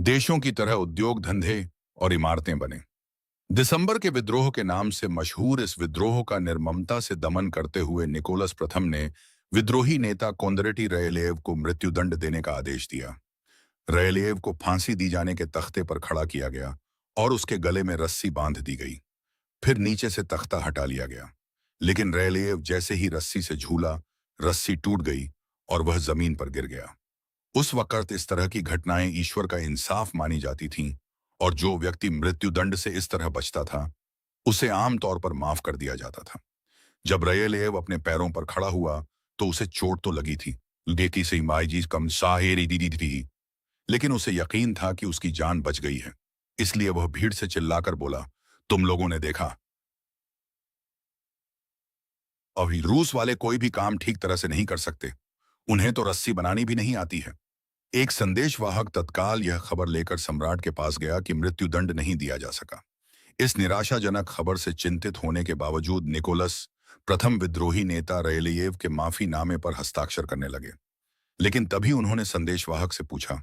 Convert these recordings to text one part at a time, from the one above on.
देशों की तरह उद्योग धंधे और इमारतें बने। दिसंबर के विद्रोह के नाम से मशहूर इस विद्रोह का निर्ममता से दमन करते हुए निकोलस प्रथम ने विद्रोही नेता कोंदरेटी रयलेव को मृत्युदंड देने का आदेश दिया। रयलेव को फांसी दी जाने के तख्ते पर खड़ा किया गया और उसके गले में रस्सी बांध दी गई। फिर नीचे से तख्ता हटा लिया गया। लेकिन रयलेव जैसे ही रस्सी से झूला, रस्सी टूट गई और वह जमीन पर गिर गया। उस वक्त इस तरह की घटनाएं ईश्वर का इंसाफ मानी जाती थीं और जो व्यक्ति मृत्युदंड से इस तरह बचता था उसे आम तौर पर माफ कर दिया जाता था। जब रयलेव अपने पैरों पर खड़ा हुआ तो उसे चोट तो लगी थी, लेती से माई जी कम साहेरी दीदी थी, लेकिन उसे यकीन था कि उसकी जान बच गई है। इसलिए वह भीड़ से चिल्लाकर बोला, तुम लोगों ने देखा, अभी रूस वाले कोई भी काम ठीक तरह से नहीं कर सकते, उन्हें तो रस्सी बनानी भी नहीं आती है। एक संदेशवाहक तत्काल यह खबर लेकर सम्राट के पास गया कि मृत्युदंड नहीं दिया जा सका। इस निराशाजनक खबर से चिंतित होने के बावजूद निकोलस प्रथम विद्रोही नेता रयलेव के माफीनामे पर हस्ताक्षर करने लगे। लेकिन तभी उन्होंने संदेशवाहक से पूछा,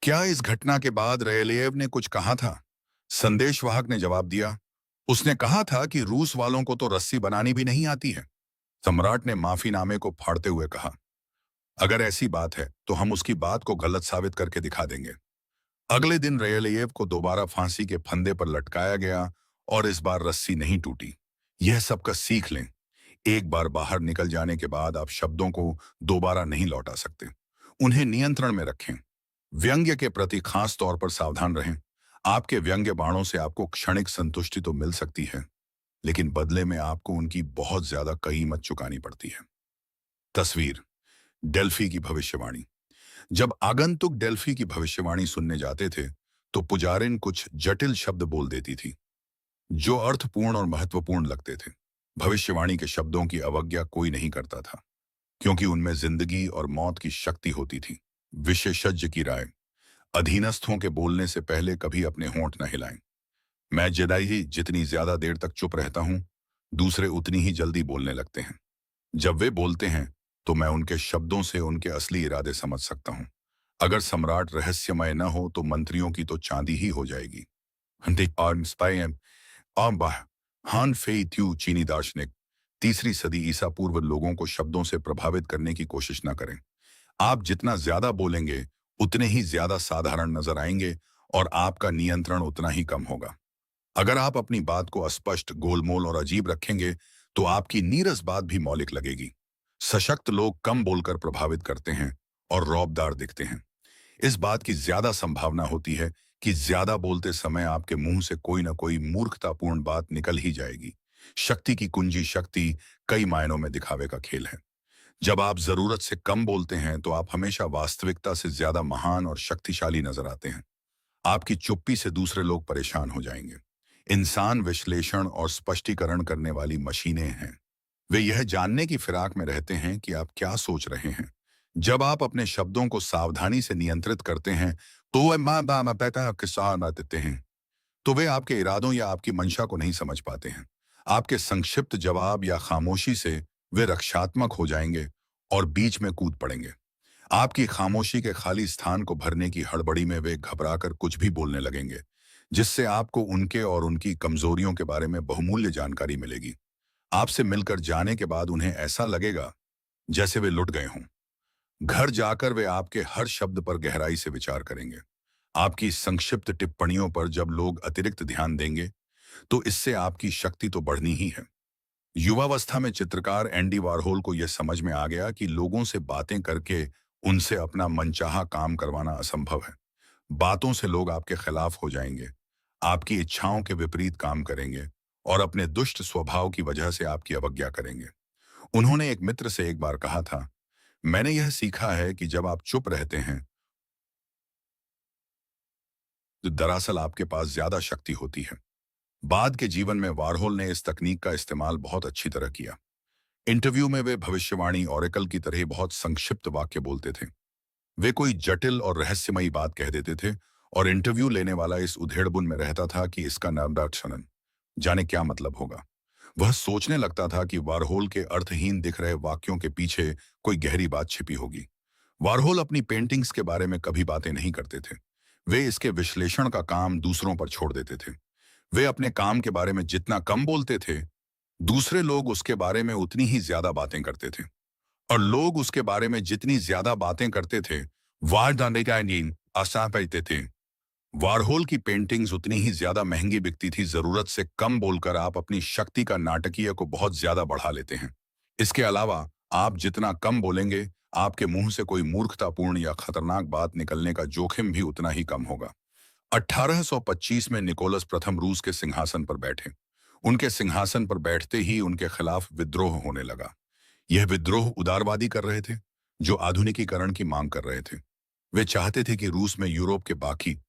क्या इस घटना के बाद रयलेव ने कुछ कहा था? संदेशवाहक ने जवाब दिया, उसने कहा था कि रूस वालों को तो रस्सी बनानी भी नहीं आती है। सम्राट ने माफीनामे को फाड़ते हुए कहा, अगर ऐसी बात है तो हम उसकी बात को गलत साबित करके दिखा देंगे। अगले दिन रयलेव को दोबारा फांसी के फंदे पर लटकाया गया और इस बार रस्सी नहीं टूटी। यह सबका सीख लें, एक बार बाहर निकल जाने के बाद आप शब्दों को दोबारा नहीं लौटा सकते। उन्हें नियंत्रण में रखें। व्यंग्य के प्रति खास तौर पर सावधान रहें। आपके व्यंग्य बाणों से आपको क्षणिक संतुष्टि तो मिल सकती है, लेकिन बदले में आपको उनकी बहुत ज्यादा कीमत चुकानी पड़ती है। तस्वीर डेल्फी की भविष्यवाणी। जब आगंतुक डेल्फी की भविष्यवाणी सुनने जाते थे तो पुजारिन कुछ जटिल शब्द बोल देती थी जो अर्थपूर्ण और महत्वपूर्ण लगते थे। भविष्यवाणी के शब्दों की अवज्ञा कोई नहीं करता था, क्योंकि उनमें जिंदगी और मौत की शक्ति होती थी। विशेषज्ञ की राय, अधीनस्थों के बोलने से पहले कभी अपने होंठ न हिलाएं। मैं जदाई जितनी ज्यादा देर तक चुप रहता हूं, दूसरे उतनी ही जल्दी बोलने लगते हैं। जब वे बोलते हैं तो मैं उनके शब्दों से उनके असली इरादे समझ सकता हूं। अगर सम्राट रहस्यमय न हो तो मंत्रियों की तो चांदी ही हो जाएगी। हान फेई त्यू चीनी दार्शनिक। तीसरी सदी ईसा पूर्व लोगों को शब्दों से प्रभावित करने की कोशिश न करें। आप जितना ज्यादा बोलेंगे उतने ही ज्यादा साधारण नजर आएंगे और आपका नियंत्रण उतना ही कम होगा। अगर आप अपनी बात को अस्पष्ट, गोलमोल और अजीब रखेंगे तो आपकी नीरस बात भी मौलिक लगेगी। सशक्त लोग कम बोलकर प्रभावित करते हैं और रौबदार दिखते हैं। इस बात की ज्यादा संभावना होती है कि ज्यादा बोलते समय आपके मुंह से कोई ना कोई मूर्खतापूर्ण बात निकल ही जाएगी। शक्ति की कुंजी शक्ति कई मायनों में दिखावे का खेल है। जब आप जरूरत से कम बोलते हैं तो आप हमेशा वास्तविकता से ज्यादा महान और शक्तिशाली नजर आते हैं। आपकी चुप्पी से दूसरे लोग परेशान हो जाएंगे। इंसान विश्लेषण और स्पष्टीकरण करने वाली मशीनें हैं। वे यह जानने की फिराक में रहते हैं कि आप क्या सोच रहे हैं। जब आप अपने शब्दों को सावधानी से नियंत्रित करते हैं तो वे किसान देते हैं, तो वे आपके इरादों या आपकी मंशा को नहीं समझ पाते हैं। आपके संक्षिप्त जवाब या खामोशी से वे रक्षात्मक हो जाएंगे और बीच में कूद पड़ेंगे। आपकी खामोशी के खाली स्थान को भरने की हड़बड़ी में वे घबराकर कुछ भी बोलने लगेंगे, जिससे आपको उनके और उनकी कमजोरियों के बारे में बहुमूल्य जानकारी मिलेगी। आपसे मिलकर जाने के बाद उन्हें ऐसा लगेगा जैसे वे लुट गए हों। घर जाकर वे आपके हर शब्द पर गहराई से विचार करेंगे। आपकी संक्षिप्त टिप्पणियों पर जब लोग अतिरिक्त ध्यान देंगे तो इससे आपकी शक्ति तो बढ़नी ही है। युवावस्था में चित्रकार एंडी वारहोल को यह समझ में आ गया कि लोगों से बातें करके उनसे अपना मनचाहा काम करवाना असंभव है। बातों से लोग आपके खिलाफ हो जाएंगे, आपकी इच्छाओं के विपरीत काम करेंगे और अपने दुष्ट स्वभाव की वजह से आपकी अवज्ञा करेंगे। उन्होंने एक मित्र से एक बार कहा था, मैंने यह सीखा है कि जब आप चुप रहते हैं तो दरअसल आपके पास ज्यादा शक्ति होती है। बाद के जीवन में वारहोल ने इस तकनीक का इस्तेमाल बहुत अच्छी तरह किया। इंटरव्यू में वे भविष्यवाणी ओरेकल की तरह बहुत संक्षिप्त वाक्य बोलते थे। वे कोई जटिल और रहस्यमयी बात कह देते थे और इंटरव्यू लेने वाला इस उधेड़बुन में रहता था कि इसका नाम डार्शनन जाने क्या मतलब होगा। वह सोचने लगता था कि वारहोल के अर्थहीन दिख रहे वाक्यों के पीछे कोई गहरी बात छिपी होगी। वारहोल अपनी पेंटिंग्स के बारे में कभी बातें नहीं करते थे। वे इसके विश्लेषण का काम दूसरों पर छोड़ देते थे। वे अपने काम के बारे में जितना कम बोलते थे, दूसरे लोग उसके बारे में उतनी ही ज्यादा बातें करते थे। और लोग उसके बारे में जितनी ज्यादा बातें करते थे, वारदाने आशा पाते थे। वारहोल की पेंटिंग्स उतनी ही ज्यादा महंगी बिकती थी। जरूरत से कम बोलकर आप अपनी शक्ति का नाटकीय को बहुत ज्यादा बढ़ा लेते हैं। इसके अलावा आप जितना कम बोलेंगे, आपके मुंह से कोई मूर्खतापूर्ण या खतरनाक बात निकलने का जोखिम भी उतना ही कम होगा। 1825 में निकोलस प्रथम रूस के सिंहासन पर बैठे। उनके सिंहासन पर बैठते ही उनके खिलाफ विद्रोह होने लगा। यह विद्रोह उदारवादी कर रहे थे, जो आधुनिकीकरण की मांग कर रहे थे। वे चाहते थे कि रूस में यूरोप के बाकी